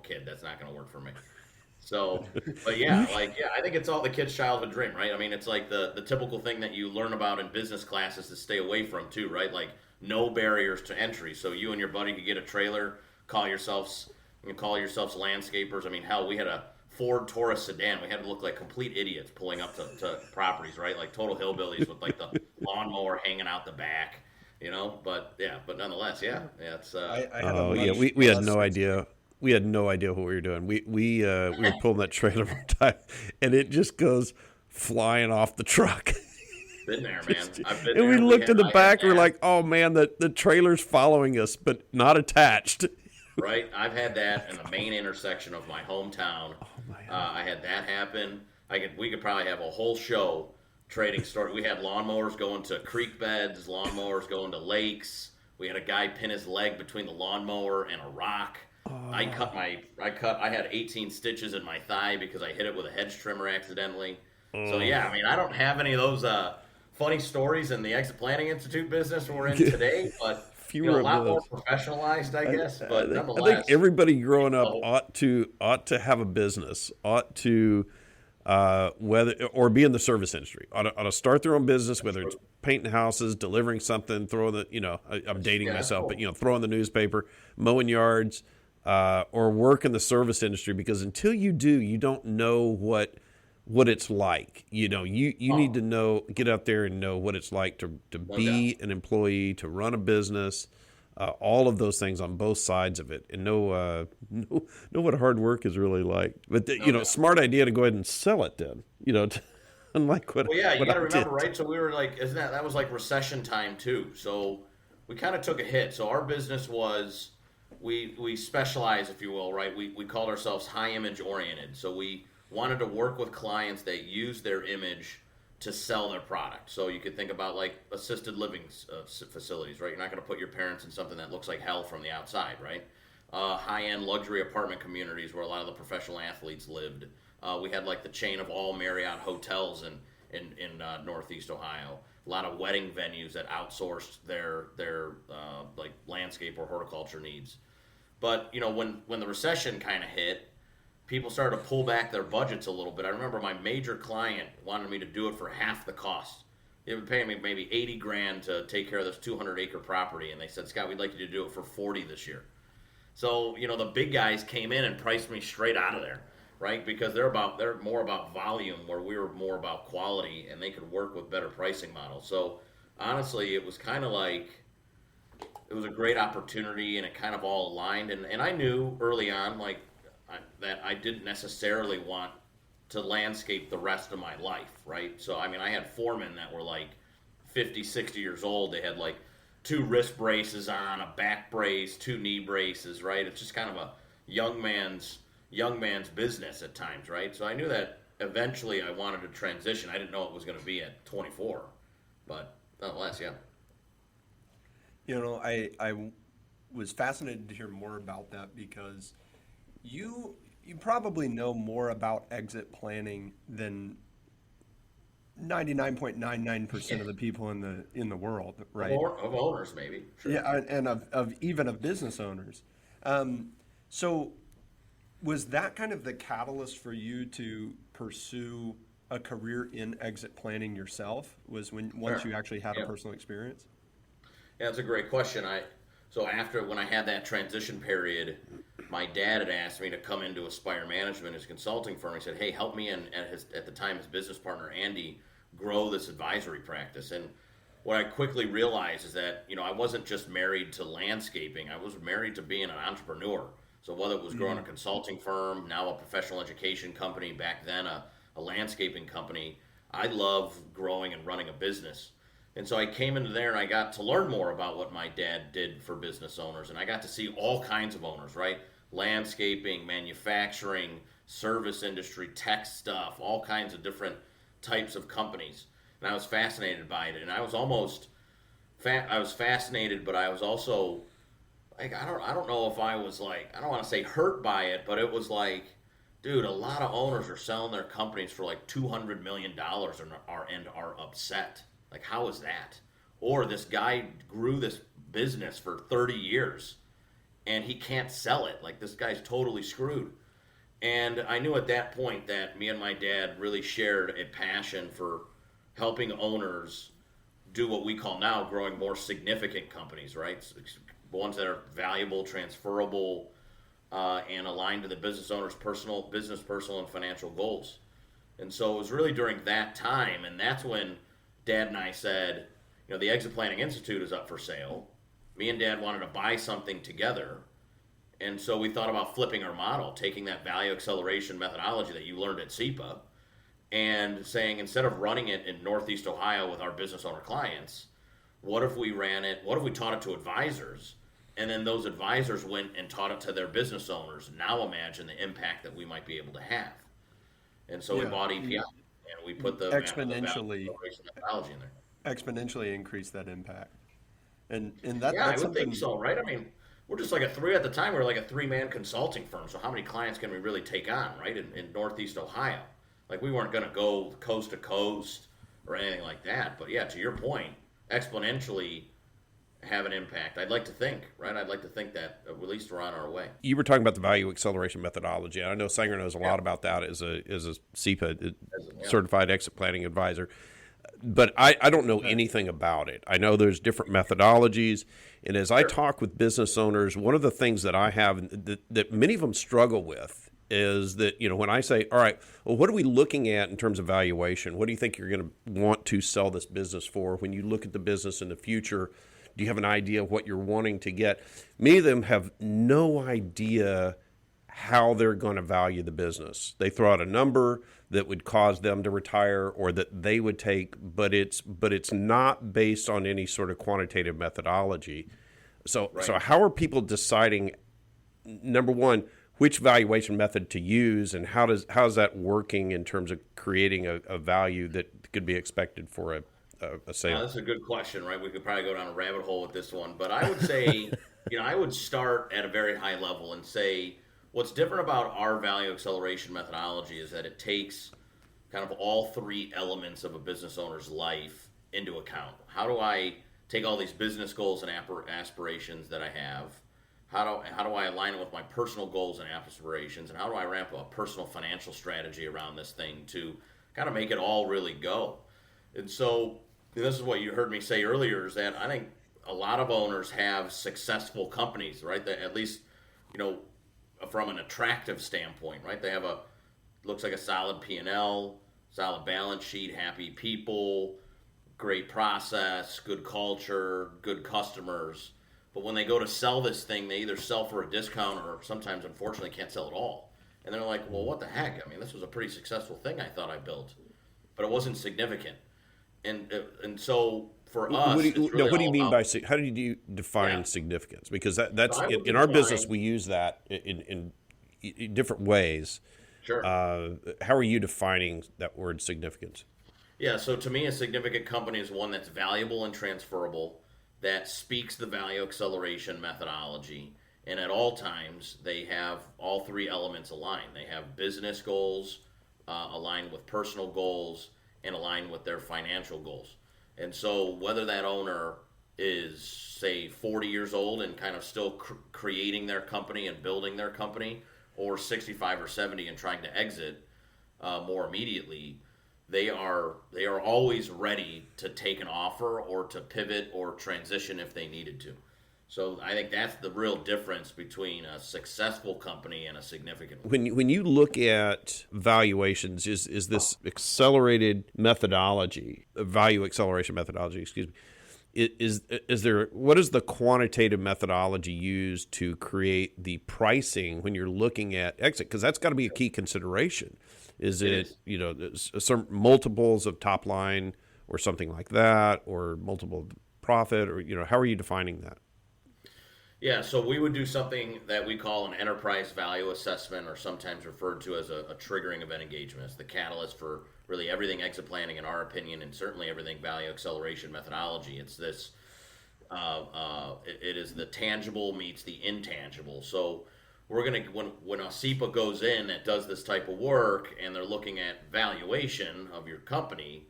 kid. That's not going to work for me. So, but yeah, I think it's all the kid's childhood dream, right? I mean, it's like the typical thing that you learn about in business classes to stay away from too, right? Like no barriers to entry. So you and your buddy could get a trailer, call yourselves landscapers. I mean, hell, we had a Ford Taurus sedan. We had to look like complete idiots pulling up to properties, right? Like total hillbillies with like the lawnmower hanging out the back, But yeah, but nonetheless, yeah, it's I have a Oh yeah, much we had less no idea. We had no idea what we were doing. We were pulling that trailer one time, and it just goes flying off the truck. been there, man. I've been And we there. looked in the I had back. We're that. like, "Oh man, the trailer's following us, but not attached." Right? I've had that in the main intersection of my hometown. Oh man. I had that happen. We could probably have a whole show trading story. We had lawnmowers going to creek beds, lawnmowers going to lakes. We had a guy pin his leg between the lawnmower and a rock. I had 18 stitches in my thigh because I hit it with a hedge trimmer accidentally. So yeah, I mean, I don't have any of those funny stories in the Exit Planning Institute business we're in today, but Fewer a of lot more those. professionalized, I guess. But I think nonetheless, everybody growing up oh, ought to have a business, ought to whether or be in the service industry, ought to start their own business, whether it's painting houses, delivering something, throwing I'm dating yeah, that's myself, cool. but throwing the newspaper, mowing yards, or work in the service industry, because until you do, you don't know what it's like. You need Oh, to get out there and know what it's like to no doubt. be an employee, to run a business, all of those things on both sides of it, and know what hard work is really like. But No doubt. smart idea to go ahead and sell it then. Unlike what Well, yeah, you what got I to did. remember, right? So we were like, isn't that was like recession time too? So we kind of took a hit. So our business was we specialize, if you will, right? We called ourselves high image oriented. So we wanted to work with clients that use their image to sell their product. So you could think about like assisted living facilities, right? You're not going to put your parents in something that looks like hell from the outside, right? High-end luxury apartment communities where a lot of the professional athletes lived. We had like the chain of all Marriott hotels in Northeast Ohio. A lot of wedding venues that outsourced their like landscape or horticulture needs. But when the recession kind of hit, people started to pull back their budgets a little bit. I remember my major client wanted me to do it for half the cost. They would pay me maybe 80 grand to take care of this 200-acre property, and they said, Scott, we'd like you to do it for 40 this year. So the big guys came in and priced me straight out of there, right? Because they're more about volume, where we were more about quality, and they could work with better pricing models. So honestly, it was kind of like it was a great opportunity, and it kind of all aligned. And I knew early on, like that I didn't necessarily want to landscape the rest of my life, right? So I mean, I had foremen that were like 50, 60 years old. They had like two wrist braces on, a back brace, two knee braces, right? It's just kind of a young man's business at times, right? So I knew that eventually I wanted to transition. I didn't know it was going to be at 24, but nonetheless, yeah. I was fascinated to hear more about that because you probably know more about exit planning than 99.99% of the people in the world, right? Of owners, maybe, sure. Yeah, and of even of business owners. So was that kind of the catalyst for you to pursue a career in exit planning yourself? Was when once Sure. you actually had a Yep. personal experience? Yeah, that's a great question. So after when I had that transition period, my dad had asked me to come into Aspire Management, his consulting firm. He said, "Hey, help me and at the time his business partner Andy grow this advisory practice." And what I quickly realized is that I wasn't just married to landscaping; I was married to being an entrepreneur. So whether it was growing a consulting firm, now a professional education company, back then a landscaping company, I love growing and running a business. And so I came into there and I got to learn more about what my dad did for business owners. And I got to see all kinds of owners, right? Landscaping, manufacturing, service industry, tech stuff, all kinds of different types of companies. And I was fascinated by it. And I was I was fascinated, but I was also like, I don't know if I was like, I don't want to say hurt by it, but it was like, dude, a lot of owners are selling their companies for like $200 million and are upset. Like, how is that? Or this guy grew this business for 30 years and he can't sell it. Like, this guy's totally screwed. And I knew at that point that me and my dad really shared a passion for helping owners do what we call now growing more significant companies, right? Ones that are valuable, transferable, and aligned to the business owner's personal, and financial goals. And so it was really during that time, and that's when Dad and I said, the Exit Planning Institute is up for sale. Me and Dad wanted to buy something together. And so we thought about flipping our model, taking that value acceleration methodology that you learned at SEPA and saying, instead of running it in Northeast Ohio with our business owner clients, what if we taught it to advisors, and then those advisors went and taught it to their business owners? Now imagine the impact that we might be able to have. And so we bought EPI, and we put the exponentially methodology in there. Exponentially increase that impact. And I that's would something. think so, right? I mean, we're just like at the time, we were like a 3-man consulting firm. So how many clients can we really take on, right? In Northeast Ohio. Like, we weren't going to go coast to coast or anything like that. But yeah, to your point, exponentially have an impact. I'd like to think, right? I'd like to think that at least we're on our way. You were talking about the value acceleration methodology. I know Sanger knows a lot about that as a CEPA certified exit planning advisor. But I don't know anything about it. I know there's different methodologies. And as I talk with business owners, one of the things that I have that many of them struggle with is that, when I say, all right, well, what are we looking at in terms of valuation? What do you think you're going to want to sell this business for? When you look at the business in the future, do you have an idea of what you're wanting to get? Many of them have no idea how they're going to value the business. They throw out a number that would cause them to retire or that they would take, but it's not based on any sort of quantitative methodology. So how are people deciding, number one, which valuation method to use, and how's that working in terms of creating a value that could be expected for a sale? That's a good question, right? We could probably go down a rabbit hole with this one, but I would say, I would start at a very high level and say, what's different about our value acceleration methodology is that it takes kind of all 3 elements of a business owner's life into account. How do I take all these business goals and aspirations that I have? How do I align it with my personal goals and aspirations? And how do I ramp up a personal financial strategy around this thing to kind of make it all really go? And so this is what you heard me say earlier, is that I think a lot of owners have successful companies, right? That at least, from an attractive standpoint, right? They have looks like a solid P&L, solid balance sheet, happy people, great process, good culture, good customers. But when they go to sell this thing, they either sell for a discount or sometimes, unfortunately, can't sell at all. And they're like, well, what the heck? I mean, this was a pretty successful thing I thought I built, but it wasn't significant. And so for us, what do you mean by how do you define Yeah. significance? Because that's So in our business, we use that in different ways. Sure. How are you defining that word significance? Yeah, so to me, a significant company is one that's valuable and transferable, that speaks the value acceleration methodology, and at all times, they have all 3 elements aligned. They have business goals aligned with personal goals and aligned with their financial goals. And so whether that owner is, say, 40 years old and kind of still creating their company and building their company, or 65 or 70 and trying to exit more immediately, they are always ready to take an offer or to pivot or transition if they needed to. So I think that's the real difference between a successful company and a significant one. When you look at valuations, is this accelerated methodology, value acceleration methodology, excuse me, is there, what is the quantitative methodology used to create the pricing when you're looking at exit? Because that's got to be a key consideration. Is it some multiples of top line or something like that, or multiple profit, or how are you defining that? Yeah, so we would do something that we call an enterprise value assessment, or sometimes referred to as a triggering event engagement. It's the catalyst for really everything exit planning, in our opinion, and certainly everything value acceleration methodology. It's this, it is the tangible meets the intangible. So we're going to, when a SEPA goes in that does this type of work and they're looking at valuation of your company,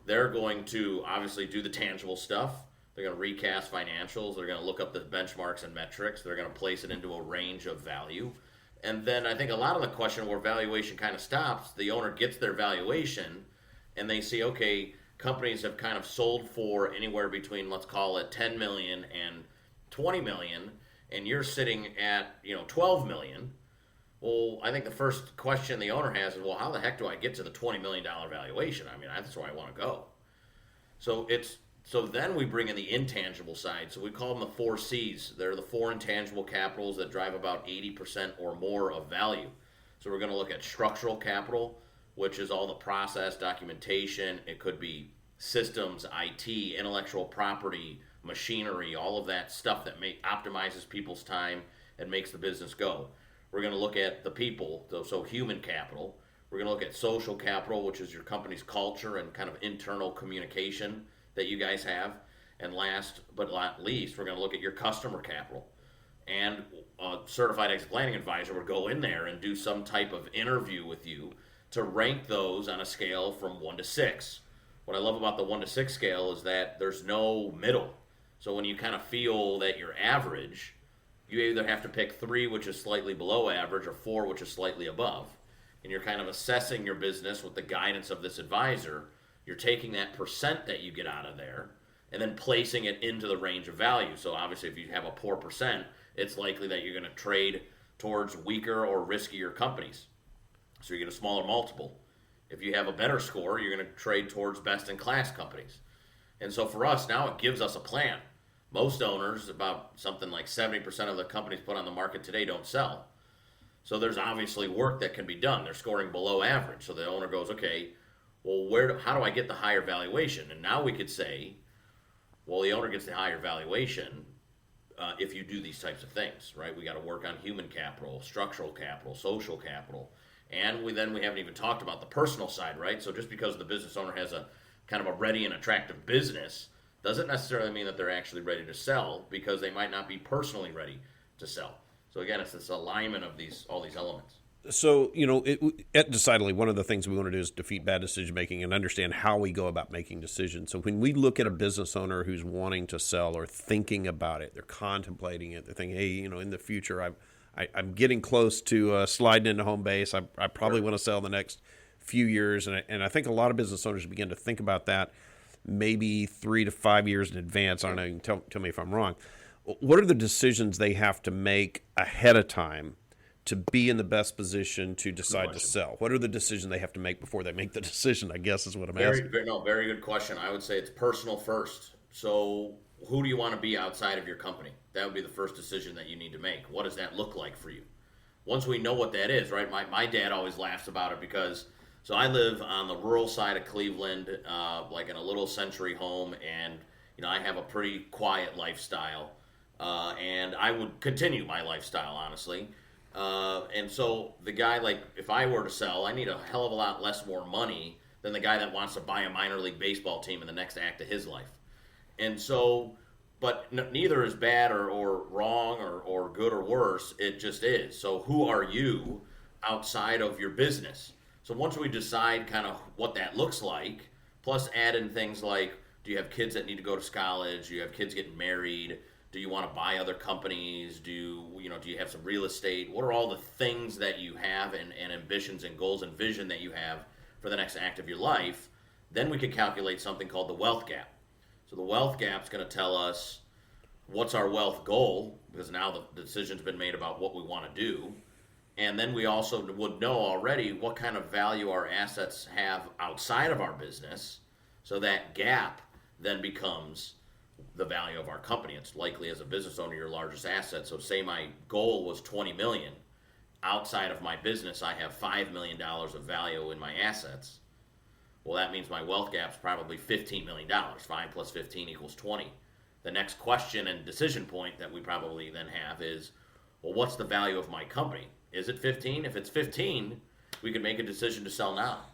they're going to obviously do the tangible stuff. They're going to recast financials. They're going to look up the benchmarks and metrics. They're going to place it into a range of value. And then I think a lot of the question where valuation kind of stops, the owner gets their valuation and they see, okay, companies have kind of sold for anywhere between, let's call it 10 million and 20 million, and you're sitting at, 12 million. Well, I think the first question the owner has is, well, how the heck do I get to the $20 million valuation? I mean, that's where I want to go. So then we bring in the intangible side. So we call them the 4 C's. They're the 4 intangible capitals that drive about 80% or more of value. So we're going to look at structural capital, which is all the process, documentation. It could be systems, IT, intellectual property, machinery, all of that stuff that optimizes people's time and makes the business go. We're going to look at the people, so human capital. We're going to look at social capital, which is your company's culture and kind of internal communication that you guys have. And last but not least, we're going to look at your customer capital. And a certified exit planning advisor would go in there and do some type of interview with you to rank those on a scale from 1 to 6. What I love about the 1 to 6 scale is that there's no middle. So when you kind of feel that you're average, you either have to pick 3, which is slightly below average, or 4, which is slightly above. And you're kind of assessing your business with the guidance of this advisor. You're taking that percent that you get out of there and then placing it into the range of value. So obviously if you have a poor percent, it's likely that you're going to trade towards weaker or riskier companies. So you get a smaller multiple. If you have a better score, you're going to trade towards best-in-class companies. And so for us, now it gives us a plan. Most owners, about something like 70% of the companies put on the market today don't sell. So there's obviously work that can be done. They're scoring below average. So the owner goes, okay, well, how do I get the higher valuation? And now we could say, well, the owner gets the higher valuation if you do these types of things, right? We got to work on human capital, structural capital, social capital. And we haven't even talked about the personal side, right? So just because the business owner has a kind of a ready and attractive business doesn't necessarily mean that they're actually ready to sell, because they might not be personally ready to sell. So again, it's this alignment of all these elements. So, at Decidedly, one of the things we want to do is defeat bad decision making and understand how we go about making decisions. So when we look at a business owner who's wanting to sell or thinking about it, they're contemplating it, they're thinking, hey, in the future, I'm getting close to sliding into home base. I probably want to sell in the next few years. And I think a lot of business owners begin to think about that maybe 3 to 5 years in advance. I don't know, you can tell me if I'm wrong. What are the decisions they have to make ahead of time to be in the best position to decide to sell? What are the decisions they have to make before they make the decision, I guess is what I'm asking. Very good question. I would say it's personal first. So who do you want to be outside of your company? That would be the first decision that you need to make. What does that look like for you? Once we know what that is, right? My dad always laughs about it because, so I live on the rural side of Cleveland, like in a little century home, and I have a pretty quiet lifestyle, and I would continue my lifestyle, honestly. And so the guy, like, if I were to sell, I need a hell of a lot more money than the guy that wants to buy a minor league baseball team in the next act of his life. And so, but neither is bad or wrong or good or worse. It just is. So who are you outside of your business? So once we decide kind of what that looks like, plus add in things like, do you have kids that need to go to college? Do you have kids getting married? Do you want to buy other companies? Do you have some real estate? What are all the things that you have and ambitions and goals and vision that you have for the next act of your life? Then we can calculate something called the wealth gap. So the wealth gap is going to tell us what's our wealth goal, because now the decision's been made about what we want to do. And then we also would know already what kind of value our assets have outside of our business. So that gap then becomes the value of our company. It's likely, as a business owner, your largest asset. So say my goal was $20 million. Outside of my business, I have $5 million of value in my assets. Well, that means my wealth gap is probably $15 million. 5 plus 15 equals 20. The next question and decision point that we probably then have is, well, what's the value of my company? Is it 15? If it's 15, we can make a decision to sell now.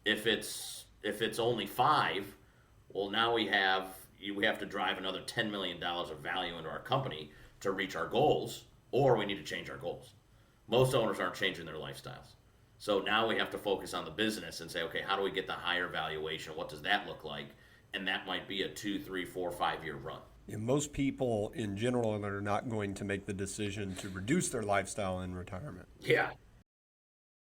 If it's only 5, well, now we have to drive another $10 million of value into our company to reach our goals, or we need to change our goals. Most owners aren't changing their lifestyles. So now we have to focus on the business and say, okay, how do we get the higher valuation? What does that look like? and that might be a 2, 3, 4, 5 year run. And most people in general are not going to make the decision to reduce their lifestyle in retirement. Yeah,